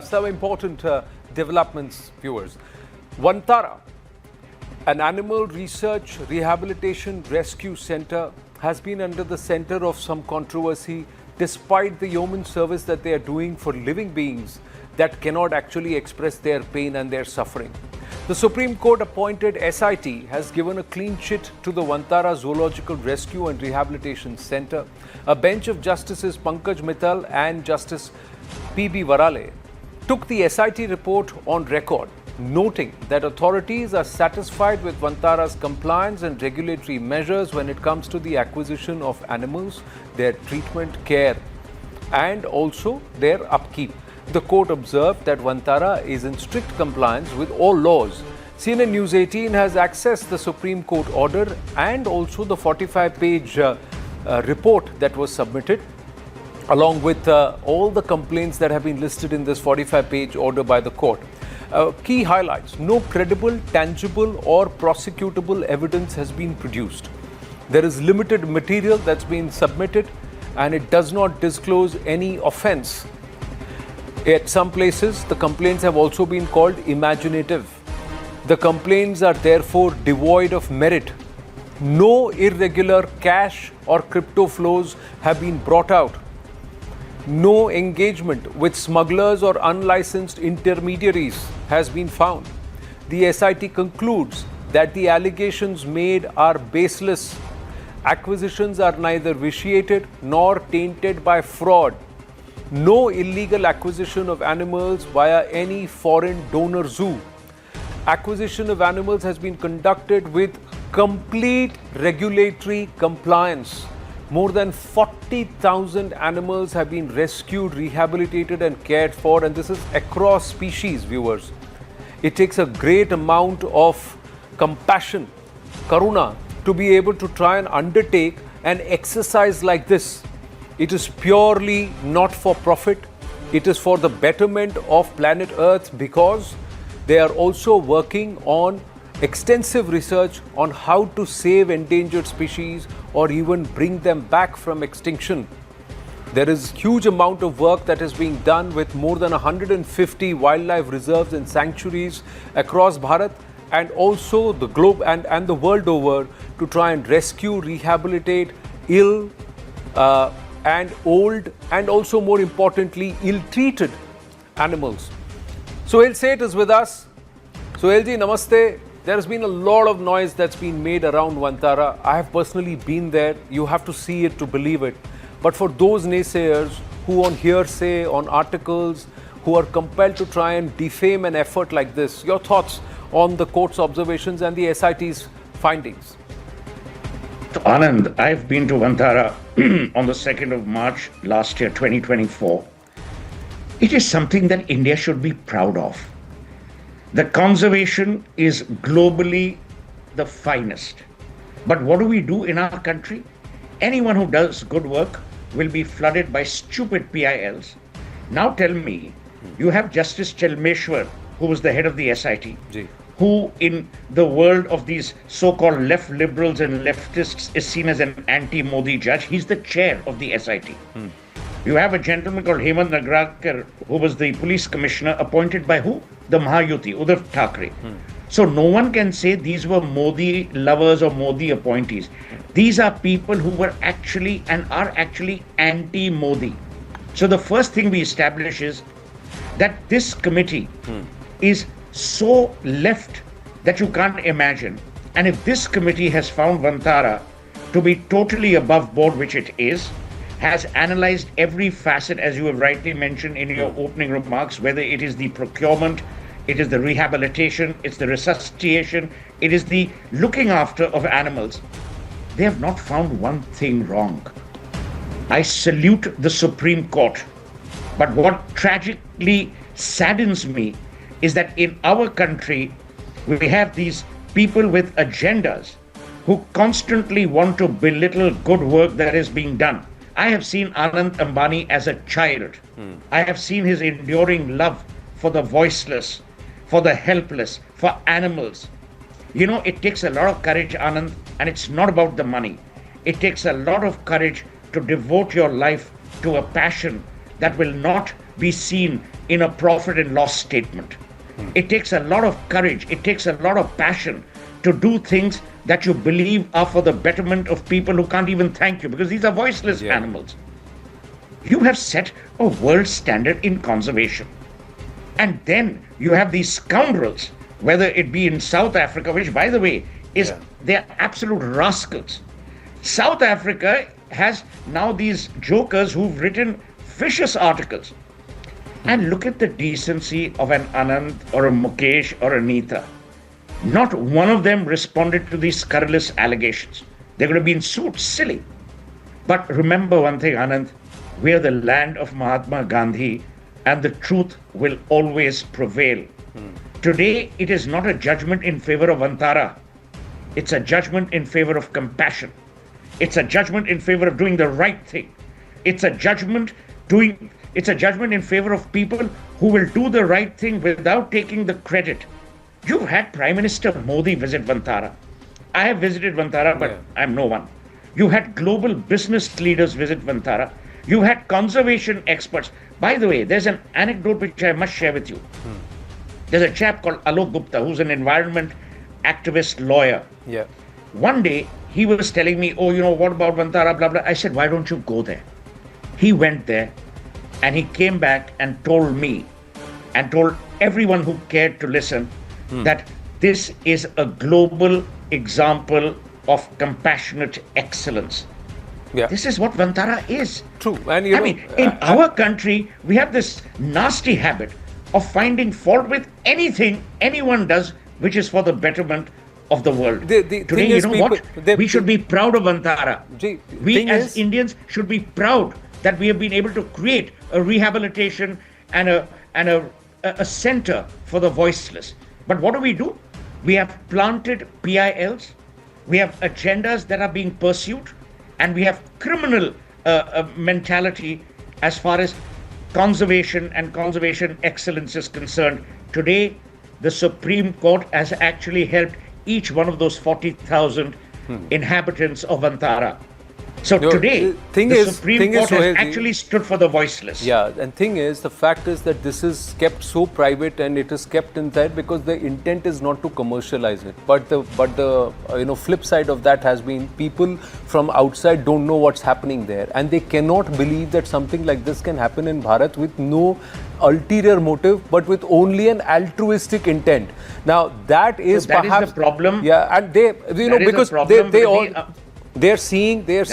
Some important developments, viewers. Vantara, an animal research rehabilitation rescue centre, has been under the centre of some controversy despite the yeoman service that they are doing for living beings that cannot actually express their pain and their suffering. The Supreme Court appointed SIT has given a clean chit to the Vantara Zoological Rescue and Rehabilitation Centre. A bench of Justices Pankaj Mittal and Justice P.B. Varale took the SIT report on record, noting that authorities are satisfied with Vantara's compliance and regulatory measures when it comes to the acquisition of animals, their treatment, care, and also their upkeep. The court observed that Vantara is in strict compliance with all laws. CNN News 18 has accessed the Supreme Court order and also the 45-page report that was submitted, along with all the complaints that have been listed in this 45-page order by the court. Key highlights: no credible, tangible or prosecutable evidence has been produced. There is limited material that's been submitted and it does not disclose any offence. At some places, the complaints have also been called imaginative. The complaints are therefore devoid of merit. No irregular cash or crypto flows have been brought out. No engagement with smugglers or unlicensed intermediaries has been found. The SIT concludes that the allegations made are baseless. Acquisitions are neither vitiated nor tainted by fraud. No illegal acquisition of animals via any foreign donor zoo. Acquisition of animals has been conducted with complete regulatory compliance. More than 40,000 animals have been rescued, rehabilitated and cared for, and this is across species, viewers. It takes a great amount of compassion, karuna, to be able to try and undertake an exercise like this. It is purely not for profit. It is for the betterment of planet Earth, because they are also working on extensive research on how to save endangered species or even bring them back from extinction. There is huge amount of work that is being done with more than 150 wildlife reserves and sanctuaries across Bharat and also the globe and the world over, to try and rescue, rehabilitate ill and old and also, more importantly, ill-treated animals. Sohail Seth is with us. Sohail ji, namaste. There has been a lot of noise that's been made around Vantara. I have personally been there. You have to see it to believe it. But for those naysayers who on hearsay, on articles, who are compelled to try and defame an effort like this, your thoughts on the court's observations and the SIT's findings? Anand, I've been to Vantara on the 2nd of March last year, 2024. It is something that India should be proud of. The conservation is globally the finest. But what do we do in our country? Anyone who does good work will be flooded by stupid PILs. Now tell me, you have Justice Chelmeshwar, who was the head of the SIT, who in the world of these so-called left liberals and leftists is seen as an anti-Modi judge. He's the chair of the SIT. You have a gentleman called Hemant Nagarkar, who was the police commissioner, appointed by who? The Mahayuti, Uddhav Thackeray. So no one can say these were Modi lovers or Modi appointees. These are people who were actually and are actually anti-Modi. So the first thing we establish is that this committee is so left that you can't imagine. And if this committee has found Vantara to be totally above board, which it is, has analyzed every facet, as you have rightly mentioned in your opening remarks, whether it is the procurement, it is the rehabilitation, it's the resuscitation, it is the looking after of animals, they have not found one thing wrong. I salute the Supreme Court. But what tragically saddens me is that in our country, we have these people with agendas who constantly want to belittle good work that is being done. I have seen Anant Ambani as a child. I have seen his enduring love for the voiceless, for the helpless, for animals. You know, it takes a lot of courage, Anand, and it's not about the money. It takes a lot of courage to devote your life to a passion that will not be seen in a profit and loss statement. It takes a lot of courage. It takes a lot of passion to do things that you believe are for the betterment of people who can't even thank you, because these are voiceless animals. You have set a world standard in conservation. And then you have these scoundrels, whether it be in South Africa, which, by the way, they're absolute rascals. South Africa has now these jokers who've written vicious articles. And look at the decency of an Anant or a Mukesh or a Neeta. Not one of them responded to these scurrilous allegations. They could have been sued, silly. But remember one thing, Anant, we are the land of Mahatma Gandhi, and the truth will always prevail. Today, it is not a judgment in favor of Vantara. It's a judgment in favor of compassion. It's a judgment in favor of doing the right thing. It's a judgment in favor of people who will do the right thing without taking the credit. You've had Prime Minister Modi visit Vantara. I have visited Vantara, but I'm no one. You had global business leaders visit Vantara. You had conservation experts. By the way, there's an anecdote which I must share with you. There's a chap called Alok Gupta, who's an environment activist lawyer. One day, he was telling me, what about Vantara, blah, blah. I said, why don't you go there? He went there, and he came back and told me, and told everyone who cared to listen, that this is a global example of compassionate excellence. This is what Vantara is. True. And in our country, we have this nasty habit of finding fault with anything anyone does, which is for the betterment of the world. Today, we should be proud of Vantara. We as Indians should be proud that we have been able to create a rehabilitation and a center for the voiceless. But what do? We have planted PILs, we have agendas that are being pursued, and we have criminal mentality as far as conservation and conservation excellence is concerned. Today, the Supreme Court has actually helped each one of those 40,000 inhabitants of Vantara. So today, the Supreme Court has actually stood for the voiceless. And the fact is that this is kept so private, and it is kept inside because the intent is not to commercialize it. But the flip side of that has been people from outside don't know what's happening there, and they cannot believe that something like this can happen in Bharat with no ulterior motive, but with only an altruistic intent. Now that is perhaps the problem. And they because they all. They're seeing the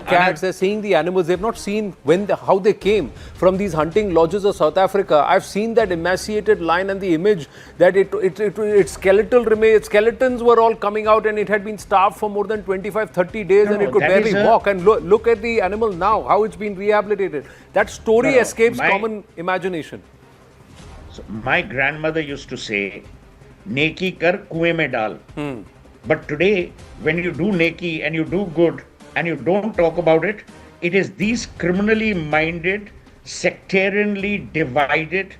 cats, they're seeing the animals. They've not seen how they came from these hunting lodges of South Africa. I've seen that emaciated lion and the image that its skeletons were all coming out, and it had been starved for more than 25-30 days, and it could barely walk. And look at the animal now, how it's been rehabilitated. That story escapes common imagination. So my grandmother used to say, "Neki kar kuein mein dal." But today, when you do neki and you do good and you don't talk about it, it is these criminally minded, sectarianly divided,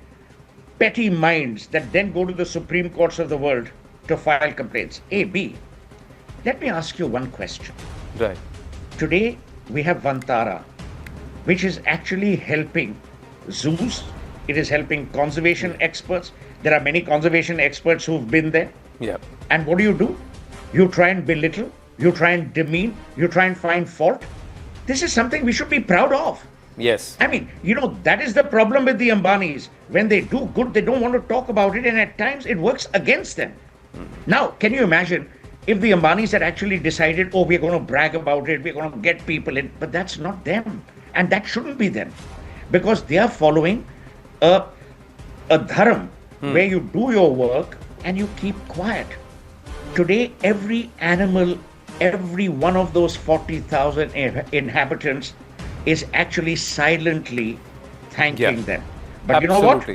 petty minds that then go to the Supreme Courts of the world to file complaints. A, B. Let me ask you one question. Right. Today, we have Vantara, which is actually helping zoos. It is helping conservation experts. There are many conservation experts who've been there. And what do? You try and belittle, you try and demean, you try and find fault. This is something we should be proud of. Yes. That is the problem with the Ambanis. When they do good, they don't want to talk about it, and at times it works against them. Now, can you imagine if the Ambanis had actually decided, we're going to brag about it, we're going to get people in, but that's not them. And that shouldn't be them. Because they are following a dharam where you do your work and you keep quiet. Today, every animal, every one of those 40,000 inhabitants is actually silently thanking them. But you know what?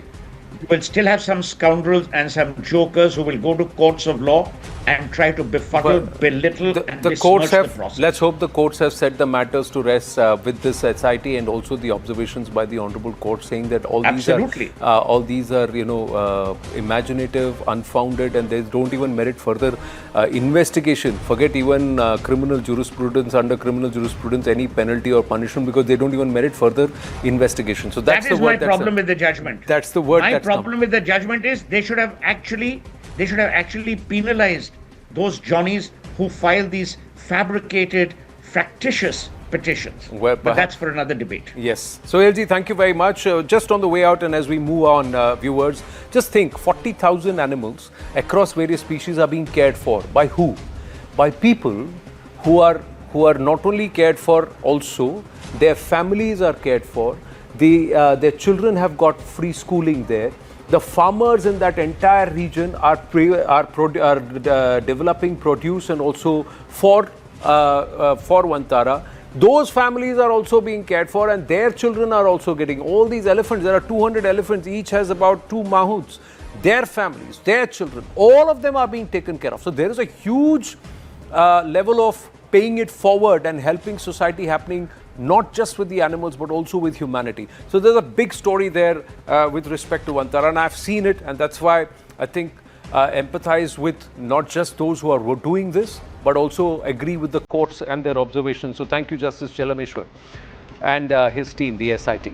You will still have some scoundrels and some jokers who will go to courts of law and try to befuddle, belittle, and the courts besmirch the have, process. let's hope the courts have set the matters to rest with this SIT, and also the observations by the Honorable Court saying that Absolutely. all these are, imaginative, unfounded, and they don't even merit further investigation. Forget even criminal jurisprudence, under criminal jurisprudence, any penalty or punishment, because they don't even merit further investigation. So that's That is the word. my problem with the judgment. That's the word. My that's problem with the judgment is they should have actually penalized those Johnnies who file these fabricated, factitious petitions. Well, but that's for another debate. Yes. So, LG, thank you very much. Just on the way out, and as we move on, viewers, just think 40,000 animals across various species are being cared for. By who? By people who are not only cared for, also their families are cared for. Their children have got free schooling there. The farmers in that entire region are developing produce and also for Vantara. Those families are also being cared for, and their children are also getting all these elephants. There are 200 elephants, each has about 2 mahouts. Their families, their children, all of them are being taken care of. So there is a huge level of paying it forward and helping society happening, not just with the animals, but also with humanity. So there's a big story there with respect to Vantara, and I've seen it, and that's why I think empathize with not just those who are doing this, but also agree with the courts and their observations. So thank you, Justice Chelameshwar and his team, the SIT.